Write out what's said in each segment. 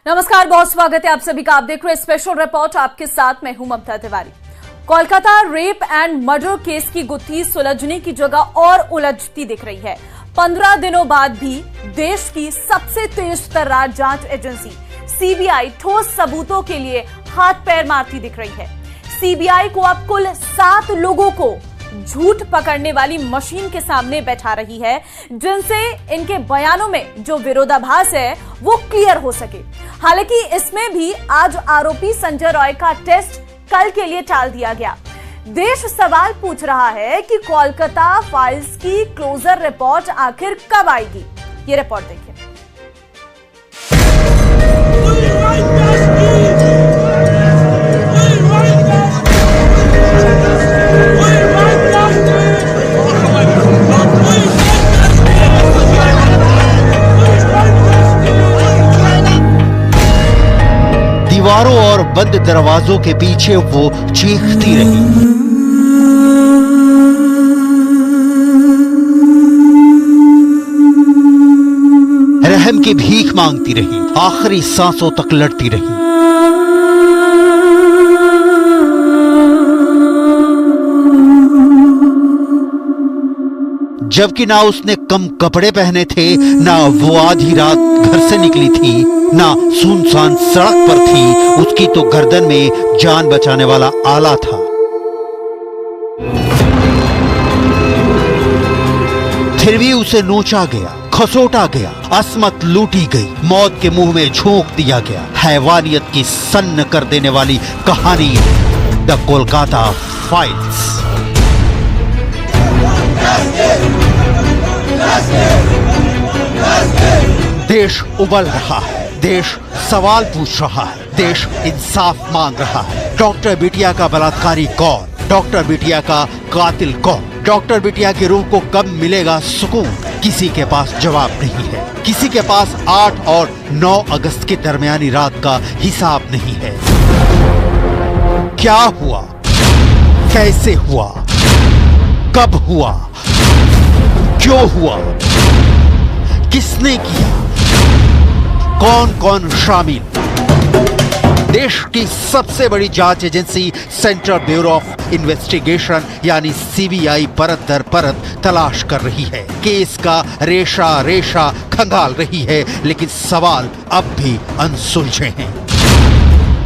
नमस्कार, बहुत स्वागत है आप सभी का। आप देख रहे हैं स्पेशल रिपोर्ट, आपके साथ मैं हूं Mamata Tiwari. Kolkata rape and murder case की गुत्थी सुलझने की जगह और उलझती दिख रही है। 15 दिनों बाद भी देश की सबसे तेज तर्रार जांच एजेंसी सीबीआई ठोस सबूतों के लिए हाथ पैर मारती दिख रही है। सीबीआई को अब कुल 7 लोगों को झूठ पकड़ने वाली मशीन के सामने बैठा रही है, जिनसे इनके बयानों में जो विरोधाभास है वो क्लियर हो सके। हालांकि इसमें भी आज आरोपी संजय रॉय का टेस्ट कल के लिए टाल दिया गया। देश सवाल पूछ रहा है कि कोलकाता फाइल्स की क्लोजर रिपोर्ट आखिर कब आएगी। ये रिपोर्ट देखिए। दीवारों और बंद दरवाजों के पीछे वो चीखती रही। रहम की भीख मांगती रही, आखिरी सांसों तक लड़ती रही। जबकि ना उसने कम कपड़े पहने थे, ना वो आधी रात घर से निकली थी, ना सुनसान सड़क पर थी। उसकी तो गर्दन में जान बचाने वाला आला था। फिर भी उसे नोचा गया, खसोटा गया, असमत लूटी गई, मौत के मुंह में झोंक दिया गया। हैवानियत की सन्न कर देने वाली कहानी, द कोलकाता फाइल्स। देश उबल रहा है, देश सवाल पूछ रहा है, देश इंसाफ मांग रहा है। डॉक्टर बिटिया का बलात्कारी कौन? डॉक्टर बिटिया का कातिल कौन? डॉक्टर बिटिया की रूह को कब मिलेगा सुकून? किसी के पास जवाब नहीं है। किसी के पास 8 और 9 अगस्त के दरमियानी रात का हिसाब नहीं है। क्या हुआ? कैसे हुआ? कब हुआ? क्यों हुआ? किसने किया? कौन कौन शामिल? देश की सबसे बड़ी जांच agency central bureau of investigation यानी सीबीआई परत दर परत तलाश कर रही है। केस का रेशा रेशा खंगाल रही है, लेकिन सवाल अब भी अनसुलझे हैं।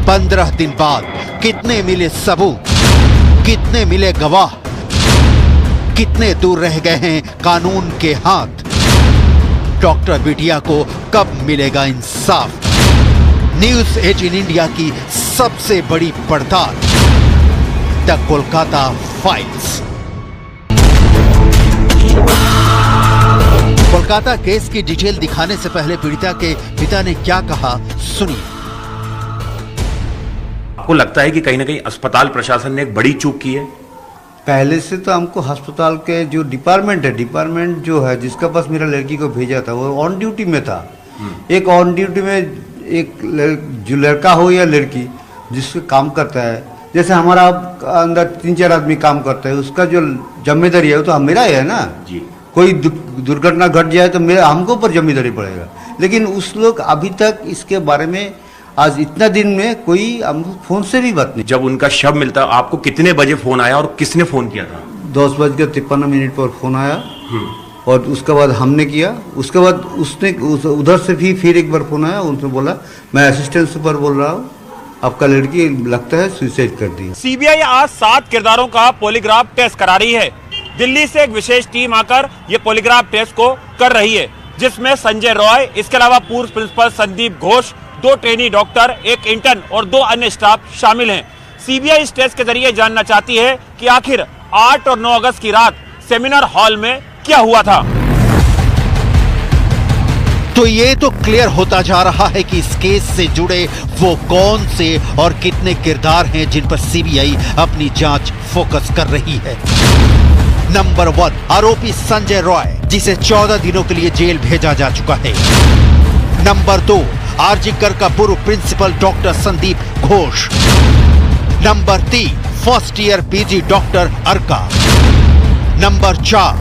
15 दिन बाद कितने मिले सबूत? कितने मिले गवाह? कितने दूर रह गए हैं कानून के हाथ? डॉक्टर बिटिया को कब मिलेगा इंसाफ? न्यूज 18 इंडिया की सबसे बड़ी पड़ताल, the Kolkata files. Kolkata case की डिटेल दिखाने से पहले पीड़िता के पिता ने क्या कहा, सुनिए। आपको लगता है कि कहीं ना कहीं अस्पताल प्रशासन ने एक बड़ी चूक की है? पहले से तो हमको अस्पताल के जो डिपार्टमेंट जो है जिसका पास मेरा लड़की को भेजा था वो ऑन ड्यूटी में था। एक ऑन ड्यूटी में एक जो लड़का हो या लड़की जिससे काम करता है, जैसे हमारा अंदर 3-4 आदमी काम करता है, उसका जो जिम्मेदारी है वो तो मेरा ही है ना जी। कोई दुर्घटना घट जाए तो मेरा हमको ऊपर जिम्मेदारी पड़ेगा। लेकिन उस लोग अभी तक इसके बारे में आज इतना दिन में कोई फोन से भी बात नहीं। जब उनका शव मिलता, आपको कितने बजे फोन आया और किसने फोन किया था? 10:53 पर फोन आया और उसके बाद हमने किया। उसके बाद उसने उधर से भी फिर एक बार फोन आया, उनसे बोला मैं असिस्टेंट सुपर बोल रहा हूँ, आपका लड़की लगता है सुसाइड कर दी। सीबीआई आज 7 किरदारों का पॉलीग्राफ टेस्ट करा रही है। दिल्ली से एक विशेष टीम आकर ये पॉलीग्राफ टेस्ट को कर रही है, जिसमें संजय रॉय, इसके अलावा पूर्व principal Sandeep Ghosh, 2 trainee doctor, एक इंटर्न और 2 अन्य स्टाफ शामिल हैं। सीबीआई इस टेस्ट के जरिए जानना चाहती है कि आखिर 8 और 9 अगस्त की रात सेमिनार हॉल में क्या हुआ था। तो ये तो क्लियर होता जा रहा है कि इस केस से जुड़े वो कौन से और कितने किरदार हैं जिन पर सीबीआई अपनी जांच फोकस कर रही है। नंबर 1, आरोपी संजय रॉय, जिसे 14 दिनों के लिए जेल भेजा जा चुका है। नंबर 2, आरजीकर का पूर्व principal doctor Sandip Ghosh. Number 3, first year PG doctor Arka. Number 4,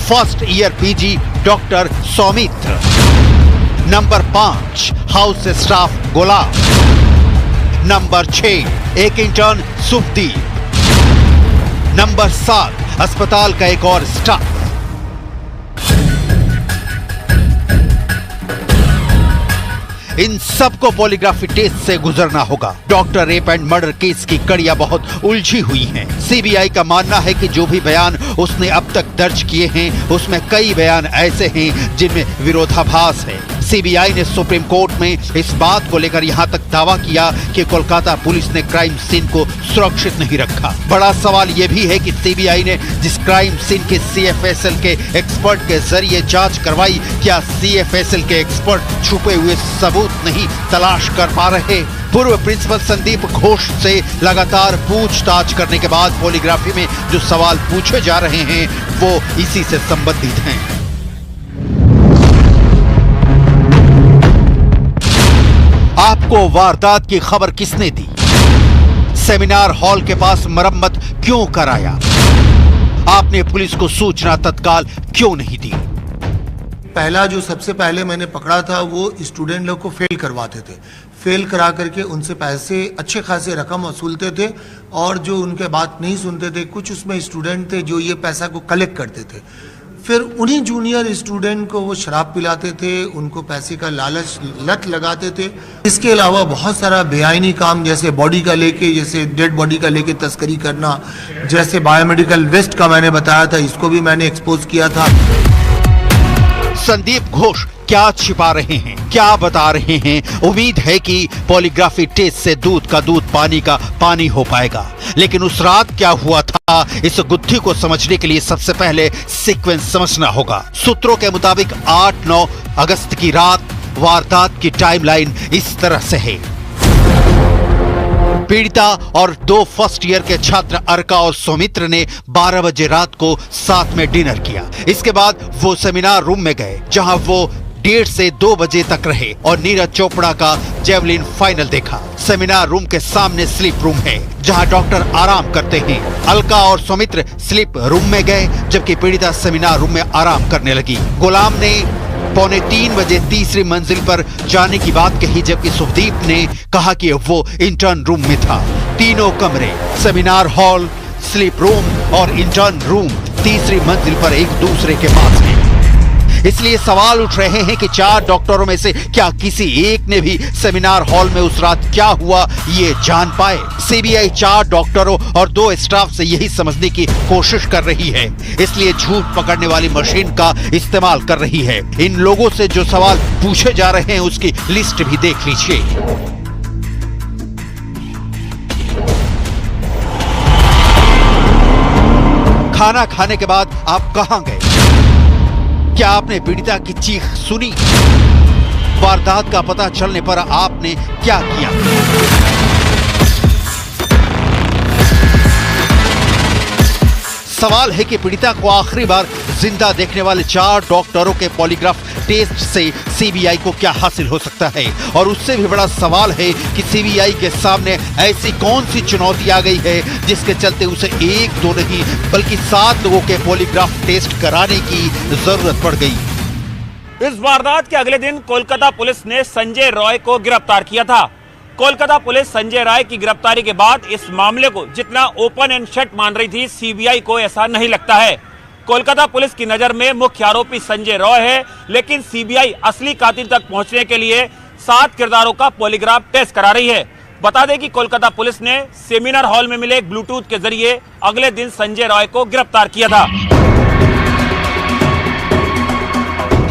first year PG doctor Soumitra. Number 5 house staff Gulab. Number 6 एक इंटर्न सुखदीप। नंबर 7 अस्पताल का एक और स्टाफ। इन सबको पॉलीग्राफी टेस्ट से गुजरना होगा। Doctor rape and murder case की कड़ियां बहुत उलझी हुई हैं। सीबीआई का मानना है कि जो भी बयान उसने अब तक दर्ज किए हैं उसमें कई बयान ऐसे हैं जिनमें विरोधाभास है। सीबीआई ने सुप्रीम कोर्ट में इस बात को लेकर यहां तक दावा किया कि कोलकाता पुलिस ने क्राइम सीन को सुरक्षित नहीं रखा। बड़ा सवाल यह भी है कि सीबीआई ने जिस क्राइम सीन के सीएफएसएल के एक्सपर्ट के जरिए जांच करवाई, क्या सीएफएसएल के एक्सपर्ट छुपे हुए सबूत नहीं तलाश कर पा रहे? पूर्व प्रिंसिपल संदीप घोष से लगातार पूछताछ करने के बाद पॉलीग्राफी में जो सवाल पूछे जा रहे हैं वो इसी से संबंधित हैं। आपको वारदात की खबर किसने दी? सेमिनार हॉल के पास मरम्मत क्यों कराया? आपने पुलिस को सूचना तत्काल क्यों नहीं दी? पहला जो सबसे पहले मैंने पकड़ा था वो स्टूडेंट लोग को फेल करवाते थे। फेल करा करके उनसे पैसे अच्छे खासे रकम वसूलते थे और जो उनके बात नहीं सुनते थे, कुछ उसमें स्टूडेंट थे जो ये पैसा को कलेक्ट करते थे। फिर उन्हीं जूनियर स्टूडेंट को वो शराब पिलाते थे, उनको पैसे का लालच लत लगाते थे। इसके अलावा बहुत सारा बेआईनी काम, जैसे बॉडी का लेके, जैसे डेड बॉडी का लेके तस्करी करना, जैसे बायोमेडिकल वेस्ट का मैंने बताया था, इसको भी मैंने एक्सपोज किया था। संदीप घोष क्या छिपा रहे हैं, क्या बता रहे हैं? उम्मीद है कि पॉलीग्राफी टेस्ट से दूध का दूध पानी का पानी हो पाएगा। लेकिन उस रात क्या हुआ था, इस गुत्थी को समझने के लिए सबसे पहले सीक्वेंस समझना होगा। सूत्रों के मुताबिक 8-9 अगस्त की रात वारदात की टाइमलाइन इस तरह से है। पीड़िता और 2 फर्स्ट ईयर के छात्र अर्का और सौमित्र ने 12 बजे रात को साथ में डिनर किया। इसके बाद वो सेमिनार रूम में गए जहां वो 1:30 से 2 बजे तक रहे और नीरज चोपड़ा का जेवलिन फाइनल देखा। सेमिनार रूम के सामने स्लीप रूम है जहां डॉक्टर आराम करते हैं। अलका और सौमित्र स्लीप रूम में गए जबकि पीड़िता सेमिनार रूम में आराम करने लगी। गुलाम ने 2:45 बजे तीसरी मंजिल पर जाने की बात कही जबकि सुखदीप ने कहा कि वो इंटर्न रूम में था। तीनों कमरे, सेमिनार हॉल, स्लीप रूम और इंटर्न रूम तीसरी मंजिल पर एक दूसरे के पास हैं। इसलिए सवाल उठ रहे हैं कि 4 डॉक्टरों में से क्या किसी एक ने भी सेमिनार हॉल में उस रात क्या हुआ ये जान पाए? सीबीआई 4 डॉक्टरों और 2 स्टाफ से यही समझने की कोशिश कर रही है, इसलिए झूठ पकड़ने वाली मशीन का इस्तेमाल कर रही है। इन लोगों से जो सवाल पूछे जा रहे हैं उसकी लिस्ट भी देख लीजिए। खाना खाने के बाद आप कहां गए? क्या आपने पीड़िता की चीख सुनी? वारदात का पता चलने पर आपने क्या किया? सवाल है कि पीड़िता को आखिरी बार जिंदा देखने वाले 4 डॉक्टरों के पॉलीग्राफ टेस्ट से सीबीआई को क्या हासिल हो सकता है? और उससे भी बड़ा सवाल है कि सीबीआई के सामने ऐसी कौन सी चुनौती आ गई है जिसके चलते उसे 1-2 नहीं बल्कि 7 लोगों के पॉलीग्राफ टेस्ट कराने की जरूरत पड़ गई। इस वारदात के अगले दिन कोलकाता पुलिस ने संजय रॉय को गिरफ्तार किया था। कोलकाता पुलिस संजय राय की गिरफ्तारी के बाद इस मामले को जितना ओपन एंड शट मान रही थी, सीबीआई को ऐसा नहीं लगता है। कोलकाता पुलिस की नजर में मुख्य आरोपी संजय रॉय है, लेकिन सीबीआई असली कातिल तक पहुंचने के लिए 7 किरदारों का पॉलीग्राफ टेस्ट करा रही है। बता दें कि कोलकाता पुलिस ने सेमिनार हॉल में मिले ब्लूटूथ के जरिए अगले दिन संजय रॉय को गिरफ्तार किया था।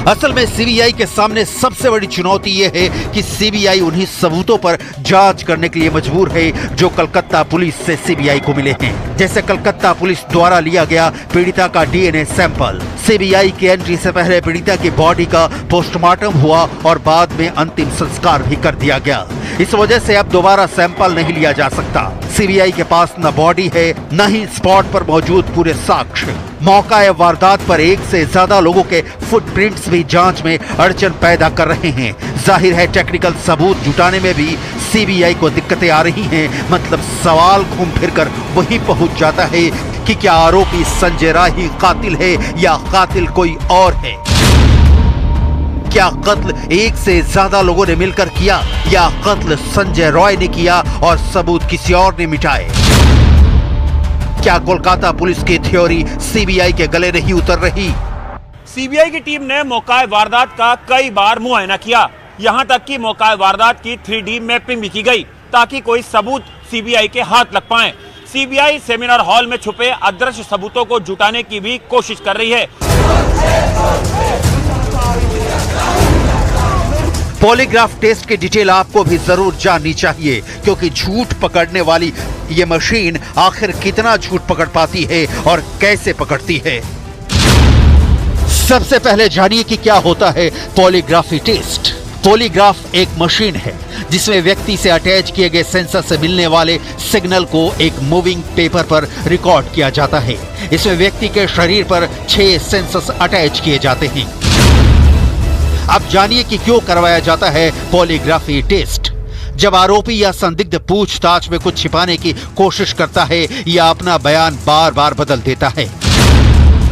असल में सीबीआई के सामने सबसे बड़ी चुनौती यह है कि सीबीआई उन्हीं सबूतों पर जांच करने के लिए मजबूर है जो कलकत्ता पुलिस से सीबीआई को मिले हैं। जैसे कलकत्ता पुलिस द्वारा लिया गया पीड़िता का डीएनए सैंपल। सीबीआई की एंट्री से पहले पीड़िता की बॉडी का पोस्टमार्टम हुआ और बाद में अंतिम संस्कार भी कर दिया गया। इस वजह से अब दोबारा सैंपल नहीं लिया जा सकता। सीबीआई के पास न बॉडी है न ही स्पॉट पर मौजूद पूरे साक्ष्य। मौका वारदात पर 1 से ज्यादा लोगों के फुटप्रिंट्स भी जांच में अड़चन पैदा कर रहे हैं। जाहिर है टेक्निकल सबूत जुटाने में भी सीबीआई को दिक्कतें आ रही हैं। मतलब सवाल घूम फिर कर वहीं पहुंच जाता है कि क्या आरोपी संजय राय ही कातिल है या कातिल कोई और है। क्या कत्ल एक से ज्यादा लोगों ने मिलकर किया या कत्ल संजय रॉय ने किया और सबूत किसी और ने मिटाए? क्या कोलकाता पुलिस की थ्योरी सीबीआई के गले नहीं उतर रही? सीबीआई की टीम ने मौका वारदात का कई बार मुआयना किया, यहां तक कि मौका वारदात की 3D मैपिंग भी की गई ताकि कोई सबूत सीबीआई के हाथ लग पाए। सीबीआई सेमिनार हॉल में छुपे अदृश्य सबूतों को जुटाने की भी कोशिश कर रही है। पॉलीग्राफ टेस्ट की डिटेल आपको भी जरूर जाननी चाहिए, क्योंकि झूठ पकड़ने वाली ये मशीन आखिर कितना झूठ पकड़ पाती है और कैसे पकड़ती है। सबसे पहले जानिए कि क्या होता है पॉलीग्राफी टेस्ट। पॉलीग्राफ एक मशीन है जिसमें व्यक्ति से अटैच किए गए सेंसर से मिलने वाले सिग्नल को एक मूविंग पेपर पर रिकॉर्ड किया जाता है। इसमें व्यक्ति के शरीर पर 6 सेंसर्स अटैच किए जाते हैं। अब जानिए कि क्यों करवाया जाता है पॉलीग्राफी टेस्ट। जब आरोपी या संदिग्ध पूछताछ में कुछ छिपाने की कोशिश करता है या अपना बयान बार बार बदल देता है।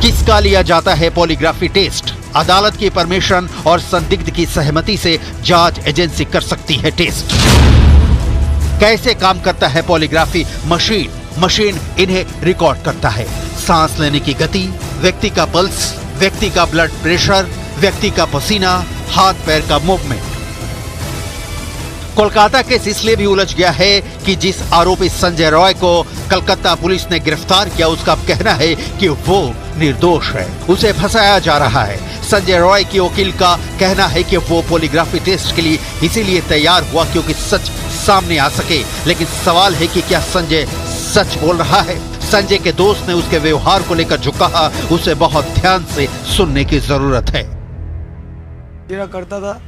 किसका लिया जाता है पॉलीग्राफी टेस्ट? अदालत की परमिशन और संदिग्ध की सहमति से जांच एजेंसी कर सकती है टेस्ट। कैसे काम करता है पॉलीग्राफी मशीन? मशीन इन्हें रिकॉर्ड करता है। सांस लेने की गति, व्यक्ति का पल्स, व्यक्ति का ब्लड प्रेशर, व्यक्ति का पसीना, हाथ पैर का मूवमेंट। कोलकाता केस इसलिए भी उलझ गया है कि जिस आरोपी संजय रॉय को कलकत्ता पुलिस ने गिरफ्तार किया उसका कहना है कि वो निर्दोष है, उसे फंसाया जा रहा है। संजय रॉय की वकील का कहना है कि वो पॉलीग्राफी टेस्ट के लिए इसीलिए तैयार हुआ क्योंकि सच सामने आ सके। लेकिन सवाल है कि क्या संजय सच बोल रहा है? संजय के दोस्त ने उसके व्यवहार को लेकर जो कहा उसे बहुत ध्यान से सुनने की जरूरत है। करता था,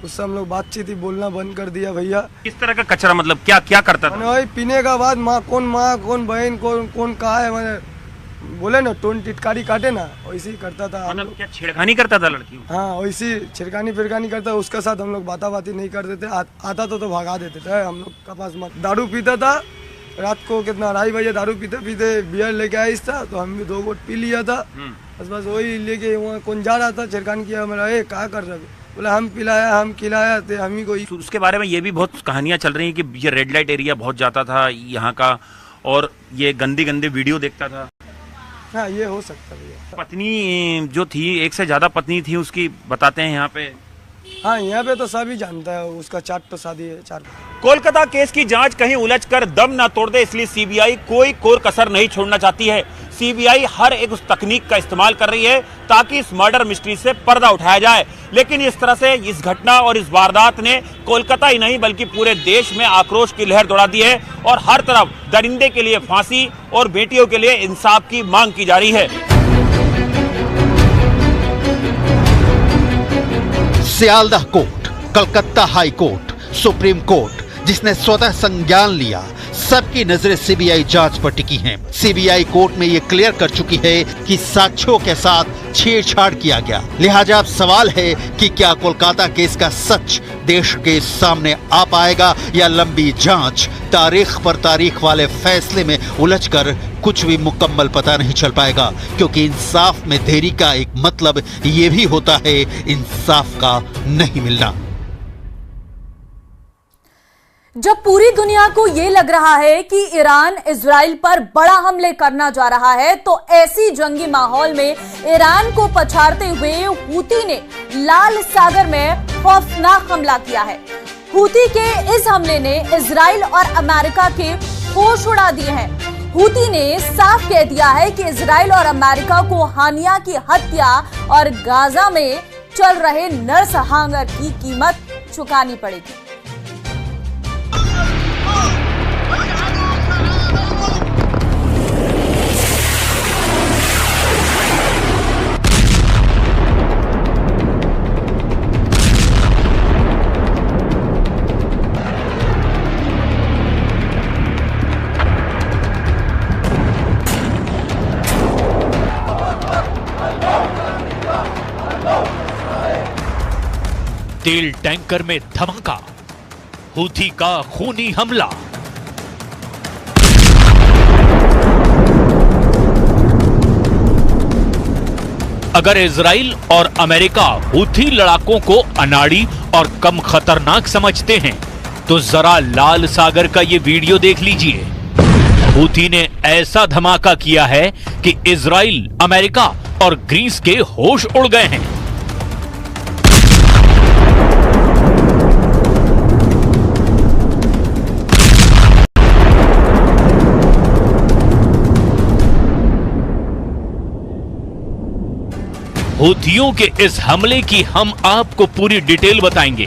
उससे हम लोग बातचीत ही बोलना बंद कर दिया भैया। किस तरह का कचरा, मतलब क्या क्या करता था? वही पीने का बाद माँ कौन बहन कौन कहा है, मैंने बोले ना टोन टिटकारी काटे ना, वैसे ही करता था। मतलब क्या छेड़खानी करता था लड़की? हाँ, वैसी छिड़कानी फिरकानी करता। उसके साथ हम लोग बाती नहीं करते थे। आता तो भागा देते थे हम लोग का पास। मत दारू पीता था, रात को कितना 2:30 बजे दारू पीते पीते बियर लेके आया था, तो हम भी 2 घोट पी लिया था। बस वही लेके वहाँ कौन जा रहा था, छिड़कानी किया। मेरा क्या कर रहे, बोला हम पिलाया हम खिलाया थे हम ही को। उसके बारे में ये भी बहुत कहानियां चल रही हैं कि ये रेड लाइट एरिया बहुत जाता था यहाँ का, और ये गंदी वीडियो देखता था। हाँ, ये हो सकता है। पत्नी जो थी, एक से ज्यादा पत्नी थी उसकी, बताते हैं यहाँ पे। हाँ, यहाँ पे तो सभी जानता है, उसका 4 तो शादी है। 4 कोलकाता केस की जांच कहीं उलझकर दम ना तोड़ दे, इसलिए सीबीआई कोई कोर कसर नहीं छोड़ना चाहती है। सीबीआई हर एक उस तकनीक का इस्तेमाल कर रही है ताकि इस मर्डर मिस्ट्री से पर्दा उठाया जाए। लेकिन इस तरह से इस घटना और इस वारदात ने कोलकाता ही नहीं बल्कि पूरे देश में आक्रोश की लहर दौड़ा दी है, और हर तरफ दरिंदे के लिए फांसी और बेटियों के लिए इंसाफ की मांग की जा रही है। Sealdah court, Calcutta high court, supreme court जिसने स्वतः संज्ञान लिया, सबकी नजरें सीबीआई जांच पर टिकी हैं। सीबीआई कोर्ट में यह क्लियर कर चुकी है कि साक्ष्यों के साथ छेड़छाड़ किया गया। लिहाजा अब सवाल है कि क्या कोलकाता केस का सच देश के सामने आ पाएगा या लंबी जांच तारीख पर तारीख वाले फैसले में उलझकर कुछ भी मुकम्मल पता नहीं चल पाएगा। क्योंकि इंसाफ में देरी का एक मतलब ये भी होता है इंसाफ का नहीं मिलना। जब पूरी दुनिया को यह लग रहा है कि ईरान इजराइल पर बड़ा हमले करना जा रहा है, तो ऐसी जंगी माहौल में ईरान को पछाड़ते हुए हूती ने लाल सागर में खौफनाक हमला किया है। हूती के इस हमले ने इजराइल और अमेरिका के होश उड़ा दिए हैं। हूती ने साफ कह दिया है कि इजराइल और अमेरिका को हानिया की हत्या और गाजा में चल रहे नरसंहार की कीमत चुकानी पड़ेगी। तेल टैंकर में धमाका, हूथी का खूनी हमला। अगर इजराइल और अमेरिका हूथी लड़ाकों को अनाड़ी और कम खतरनाक समझते हैं तो जरा लाल सागर का ये वीडियो देख लीजिए। हूथी ने ऐसा धमाका किया है कि इजराइल, अमेरिका और ग्रीस के होश उड़ गए हैं। हूथियों के इस हमले की हम आपको पूरी डिटेल बताएंगे,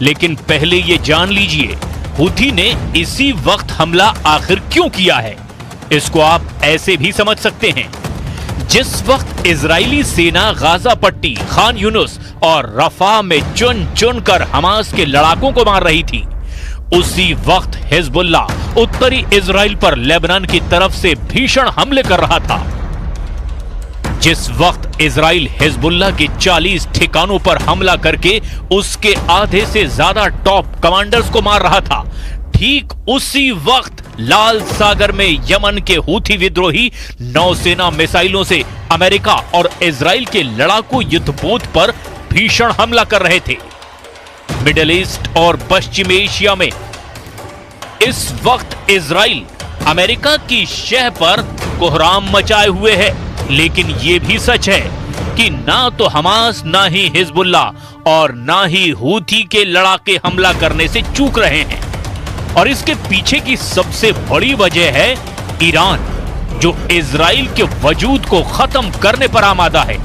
लेकिन पहले ये जान लीजिए हूथी ने इसी वक्त हमला आखिर क्यों किया है। इसको आप ऐसे भी समझ सकते हैं, जिस वक्त इजरायली सेना गाजा पट्टी, खान यूनुस और रफा में चुन चुन कर हमास के लड़ाकों को मार रही थी, उसी वक्त हिजबुल्लाह उत्तरी इजराइल पर लेबनान की तरफ से भीषण हमले कर रहा था। जिस वक्त इजराइल हिजबुल्लाह के 40 ठिकानों पर हमला करके उसके आधे से ज्यादा टॉप कमांडर्स को मार रहा था, ठीक उसी वक्त लाल सागर में यमन के हूथी विद्रोही नौसेना मिसाइलों से अमेरिका और इजराइल के लड़ाकू युद्धपोत पर भीषण हमला कर रहे थे। मिडिल ईस्ट और पश्चिमी एशिया में इस वक्त इजराइल अमेरिका की शह पर कोहराम मचाए हुए है, लेकिन यह भी सच है कि ना तो हमास, ना ही हिजबुल्लाह और ना ही हूथी के लड़ाके हमला करने से चूक रहे हैं। और इसके पीछे की सबसे बड़ी वजह है ईरान, जो इजराइल के वजूद को खत्म करने पर आमादा है।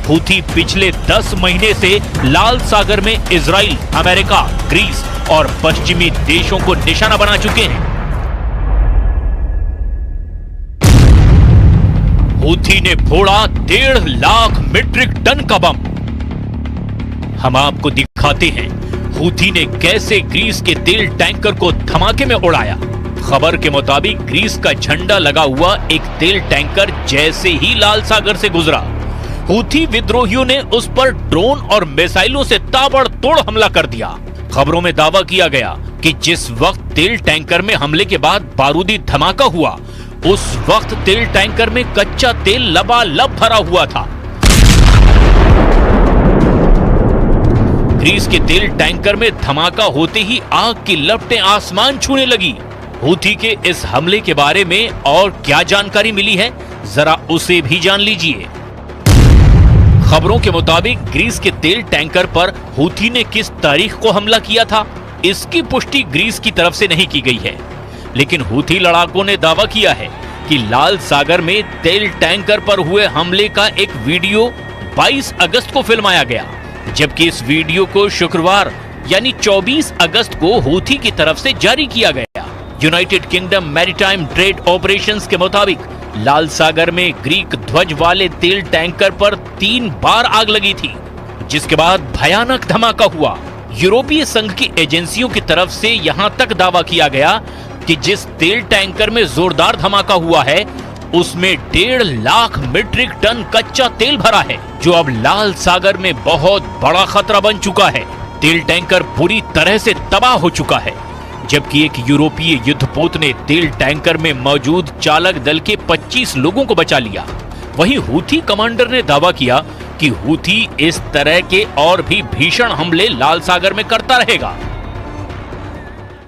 हूथी पिछले 10 महीने से लाल सागर में इजराइल, अमेरिका, ग्रीस और पश्चिमी देशों को निशाना बना चुके हैं। हूथी ने फोड़ा 1.5 लाख मीट्रिक टन का बम। हम आपको दिखाते हैं हूथी ने कैसे ग्रीस के तेल टैंकर को धमाके में उड़ाया। खबर के मुताबिक ग्रीस का झंडा लगा हुआ एक तेल टैंकर जैसे ही लाल सागर से गुजरा, हूथी विद्रोहियों ने उस पर ड्रोन और मिसाइलों से ताबड़तोड़ हमला कर दिया। खबरों में दावा किया गया कि जिस वक्त तेल टैंकर में हमले के बाद बारूदी धमाका हुआ, उस वक्त तेल टैंकर में कच्चा तेल लबालब भरा हुआ था। ग्रीस के तेल टैंकर में धमाका होते ही आग की लपटें आसमान छूने लगी। हूथी के इस हमले के बारे में और क्या जानकारी मिली है, जरा उसे भी जान लीजिए। खबरों के मुताबिक ग्रीस के तेल टैंकर पर हूथी ने किस तारीख को हमला किया था, इसकी पुष्टि ग्रीस की तरफ से नहीं की गई है, लेकिन हूथी लड़ाकों ने दावा किया है कि लाल सागर में तेल टैंकर पर हुए हमले का एक वीडियो 22 अगस्त को फिल्माया गया, जबकि इस वीडियो को शुक्रवार यानी 24 अगस्त को हूथी की तरफ से जारी किया गया। United kingdom maritime trade operations के मुताबिक लाल सागर में ग्रीक ध्वज वाले तेल टैंकर पर 3 बार आग लगी थी, जिसके बाद भयानक धमाका हुआ। यूरोपीय संघ की एजेंसियों की तरफ से यहां तक दावा किया गया कि जिस तेल टैंकर में जोरदार धमाका हुआ है, उसमें 1.5 लाख मीट्रिक टन कच्चा तेल भरा है, जो अब लाल सागर में बहुत बड़ा खतरा बन चुका है। तेल टैंकर पूरी तरह से तबाह हो चुका है, जबकि एक यूरोपीय युद्धपोत ने तेल टैंकर में मौजूद चालक दल के 25 लोगों को बचा लिया। वहीं हूथी कमांडर ने दावा किया कि हूथी इस तरह के और भी भीषण हमले लाल सागर में करता रहेगा।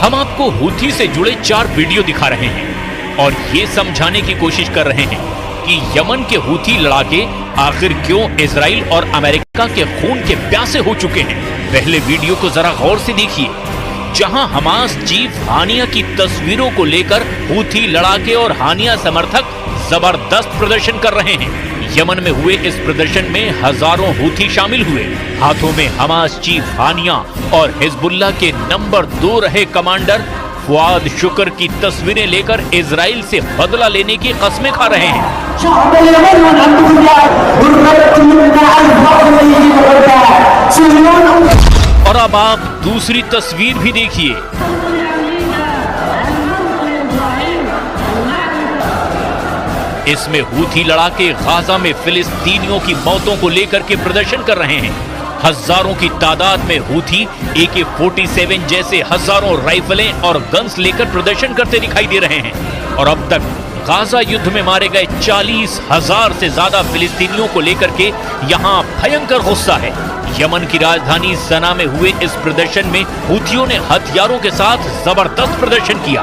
हम आपको हूथी से जुड़े 4 वीडियो दिखा रहे हैं और ये समझाने की कोशिश कर रहे हैं कि यमन के हूथी लड़ाके आखिर क्यों इजराइल और अमेरिका के खून के प्यासे हो चुके हैं। पहले वीडियो को जरा गौर से देखिए, जहां हमास चीफ हानिया की तस्वीरों को लेकर हूथी लड़ाके और हानिया समर्थक जबरदस्त प्रदर्शन कर रहे हैं। यमन में हुए इस प्रदर्शन में हजारों हूथी शामिल हुए। हाथों में हमास चीफ हानिया और हिजबुल्लाह के नंबर 2 रहे कमांडर फुआद शुक्र की तस्वीरें लेकर इजराइल से बदला लेने की कस्में खा रहे हैं। और अब आप दूसरी तस्वीर भी देखिए। इसमें हूथी लड़ाके गाजा में फिलिस्तीनियों की मौतों को लेकर के प्रदर्शन कर रहे हैं। हजारों की तादाद में हूथी AK-47 जैसे हजारों राइफलें और गन्स लेकर प्रदर्शन करते दिखाई दे रहे हैं। और अब तक गाजा युद्ध में मारे गए 40,000 से ज्यादा फिलिस्तीनियों को लेकर के यहाँ भयंकर गुस्सा है। यमन की राजधानी सना में हुए इस प्रदर्शन में हूथियों ने हथियारों के साथ जबरदस्त प्रदर्शन किया।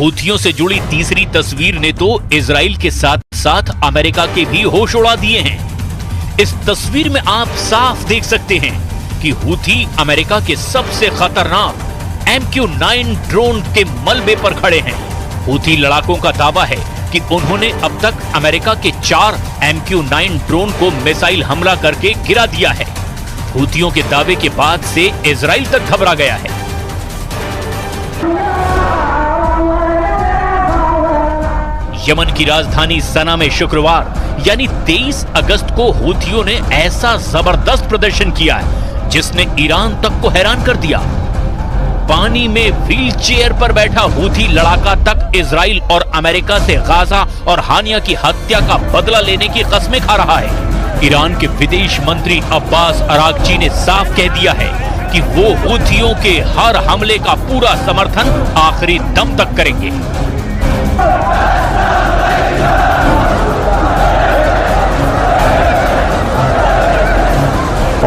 हूथियों से जुड़ी तीसरी तस्वीर ने तो इजराइल के साथ साथ अमेरिका के भी होश उड़ा दिए हैं। इस तस्वीर में आप साफ देख सकते हैं कि हूथी अमेरिका के सबसे खतरनाक MQ-9 ड्रोन के मलबे पर खड़े हैं। हूथी लड़ाकों का दावा है कि उन्होंने अब तक अमेरिका के 4 MQ-9 ड्रोन को मिसाइल हमला करके गिरा दिया है। हूथियों के दावे के बाद से इजराइल तक घबरा गया है। यमन की राजधानी सना में शुक्रवार यानी 23 अगस्त को हूथियों ने ऐसा जबरदस्त प्रदर्शन किया है जिसने ईरान तक को हैरान कर दिया। पानी में व्हील चेयर पर बैठा हूथी लड़ाका तक इजराइल और अमेरिका से गाजा और हानिया की हत्या का बदला लेने की कस्में खा रहा है। ईरान के विदेश मंत्री अब्बास अरागची ने साफ कह दिया है कि वो हूथियों के हर हमले का पूरा समर्थन आखिरी दम तक करेंगे।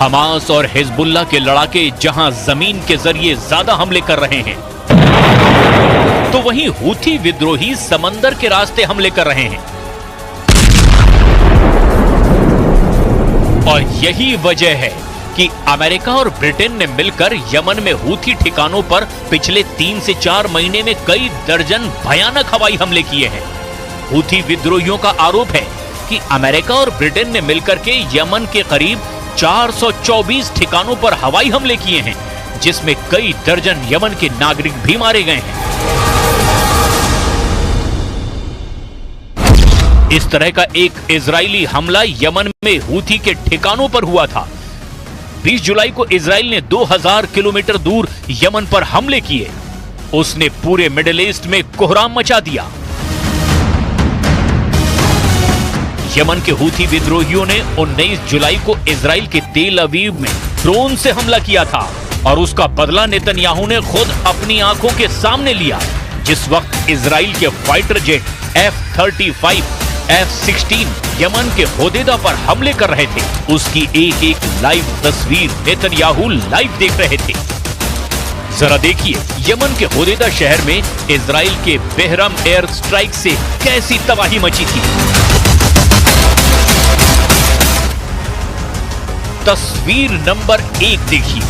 हमास और हिजबुल्लाह के लड़ाके जहां जमीन के जरिए ज्यादा हमले कर रहे हैं, तो वहीं हूथी विद्रोही समंदर के रास्ते हमले कर रहे हैं। और यही वजह है कि अमेरिका और ब्रिटेन ने मिलकर यमन में हूथी ठिकानों पर पिछले 3 से 4 महीने में कई दर्जन भयानक हवाई हमले किए हैं। हूथी विद्रोहियों का आरोप है कि अमेरिका और ब्रिटेन ने मिलकर के यमन के करीब 424 ठिकानों पर हवाई हमले किए हैं, जिसमें कई दर्जन यमन के नागरिक भी मारे गए हैं। इस तरह का एक इजरायली हमला यमन में हूथी के ठिकानों पर हुआ था। 20 जुलाई को इजराइल ने 2000 किलोमीटर दूर यमन पर हमले किए। उसने पूरे मिडिल ईस्ट में कोहराम मचा दिया। यमन के हूथी विद्रोहियों ने 19 जुलाई को इजराइल के तेल अवीव में ड्रोन से हमला किया था और उसका बदला नेतन्याहू ने खुद अपनी आंखों के सामने लिया, जिस वक्त इजराइल के fighter jet F-35, F-16 Yemen के होदेदा पर हमले कर रहे थे। उसकी एक एक लाइव तस्वीर नेतन्याहू लाइव देख रहे थे। जरा देखिए यमन के होदेदा शहर में इजराइल के बेहरम एयर स्ट्राइक से कैसी तबाही मची थी। तस्वीर नंबर 1 देखिए।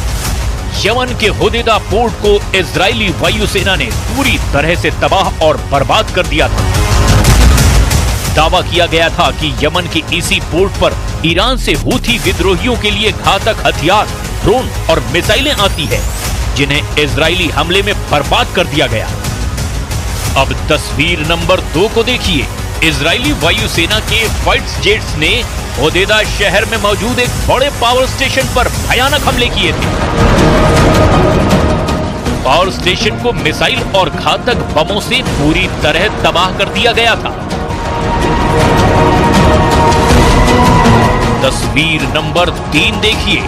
यमन के होदेदा पोर्ट को इजरायली वायुसेना ने पूरी तरह से तबाह और बर्बाद कर दिया था। दावा किया गया था कि यमन के इसी पोर्ट पर ईरान से हूथी विद्रोहियों के लिए घातक हथियार, ड्रोन और मिसाइलें आती है, जिन्हें इजरायली हमले में बर्बाद कर दिया गया। अब तस्वीर नंबर 2 को देखिए। इजरायली वायुसेना के फाइटर जेट्स ने होदेदा शहर में मौजूद एक बड़े पावर स्टेशन पर भयानक हमले किए थे। पावर स्टेशन को मिसाइल और घातक बमों से पूरी तरह तबाह कर दिया गया था। तस्वीर नंबर 3 देखिए,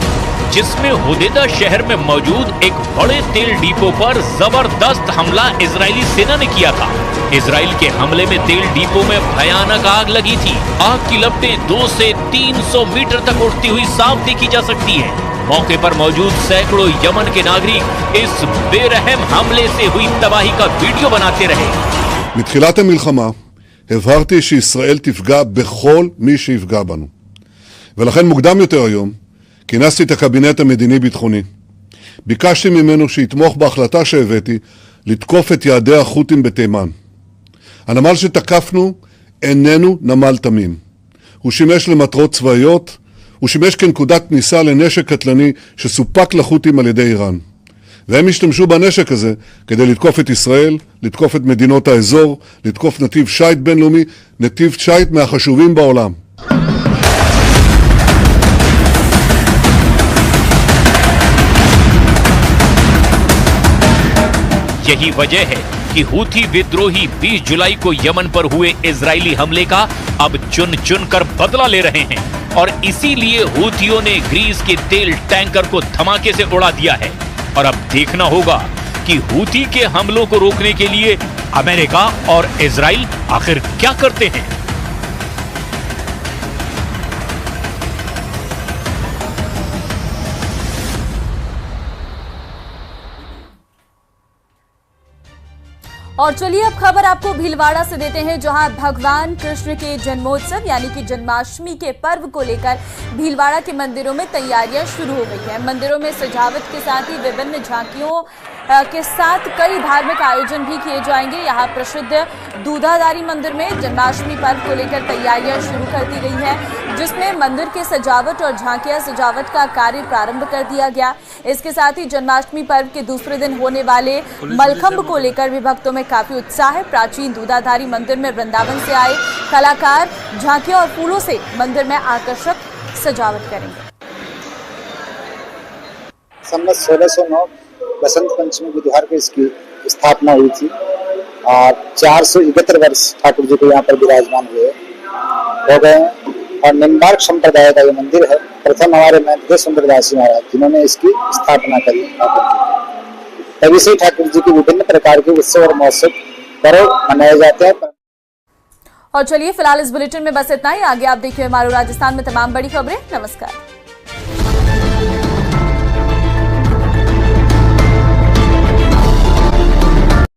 जिसमें हुदैदा शहर में मौजूद एक बड़े तेल डिपो पर जबरदस्त हमला इजरायली सेना ने किया था। इजराइल के हमले में तेल डिपो में भयानक आग लगी थी। आग की लपटें 200 से 300 मीटर तक उठती हुई साफ देखी जा सकती है। मौके पर मौजूद सैकड़ों यमन के नागरिक इस बेरहम हमले से हुई तबाही का वीडियो बनाते रहे। מתחילת המלחמה הבהרתי שישראל תפגע בכל מי שיפגע בנו. ולכן מוקדם יותר היום כינסתי את הקבינט המדיני-ביטחוני. ביקשתי ממנו שיתמוך בהחלטה שהבאתי לתקוף את יעדי החות'ים בתימן. הנמל שתקפנו איננו נמל תמים. הוא שימש למטרות צבאיות, הוא שימש כנקודת כניסה לנשק קטלני שסופק לחות'ים על ידי איראן. והם השתמשו בנשק הזה כדי לתקוף את ישראל, לתקוף את מדינות האזור, לתקוף נתיב שייט בינלאומי, נתיב שייט מהחשובים בעולם. यही वजह है कि हूथी विद्रोही 20 जुलाई को यमन पर हुए इजरायली हमले का अब चुन चुन कर बदला ले रहे हैं और इसीलिए हूथियों ने ग्रीस के तेल टैंकर को धमाके से उड़ा दिया है। और अब देखना होगा कि हूथी के हमलों को रोकने के लिए अमेरिका और इजराइल आखिर क्या करते हैं। और चलिए अब खबर आपको भीलवाड़ा से देते हैं, जहां भगवान कृष्ण के जन्मोत्सव यानी कि जन्माष्टमी के पर्व को लेकर भीलवाड़ा के मंदिरों में तैयारियां शुरू हो गई हैं। मंदिरों में सजावट के साथ ही विभिन्न झांकियों के साथ कई धार्मिक आयोजन भी किए जाएंगे। यहाँ प्रसिद्ध दूधाधारी मंदिर में जन्माष्टमी पर्व को लेकर तैयारियां शुरू कर दी गई है, जिसमें मंदिर के सजावट और झांकियां सजावट का कार्य प्रारंभ कर दिया गया। इसके साथ ही जन्माष्टमी पर्व के दूसरे दिन होने वाले मलखंब को लेकर भी भक्तों में काफी उत्साह है। प्राचीन दूधाधारी मंदिर में वृंदावन से आए कलाकार झांकियां और फूलों से मंदिर में आकर्षक सजावट करेंगे। सन 1609 बसंत पंचमी बुधवार को इसकी स्थापना हुई थी और 471 वर्ष ठाकुर जी को यहाँ पर विराजमान हुए हो गए हैं। और निम्बार्क संप्रदाय का ये मंदिर है। प्रथम हमारे महंत सुंदरदास महाराज जिन्होंने इसकी स्थापना करी। तभी से ठाकुर जी की विभिन्न प्रकार के उत्सव और महोत्सव पर्व मनाए जाते हैं। और चलिए फिलहाल इस बुलेटिन में बस इतना ही। आगे आप देखिए हमारे राजस्थान में तमाम बड़ी खबरें। नमस्कार।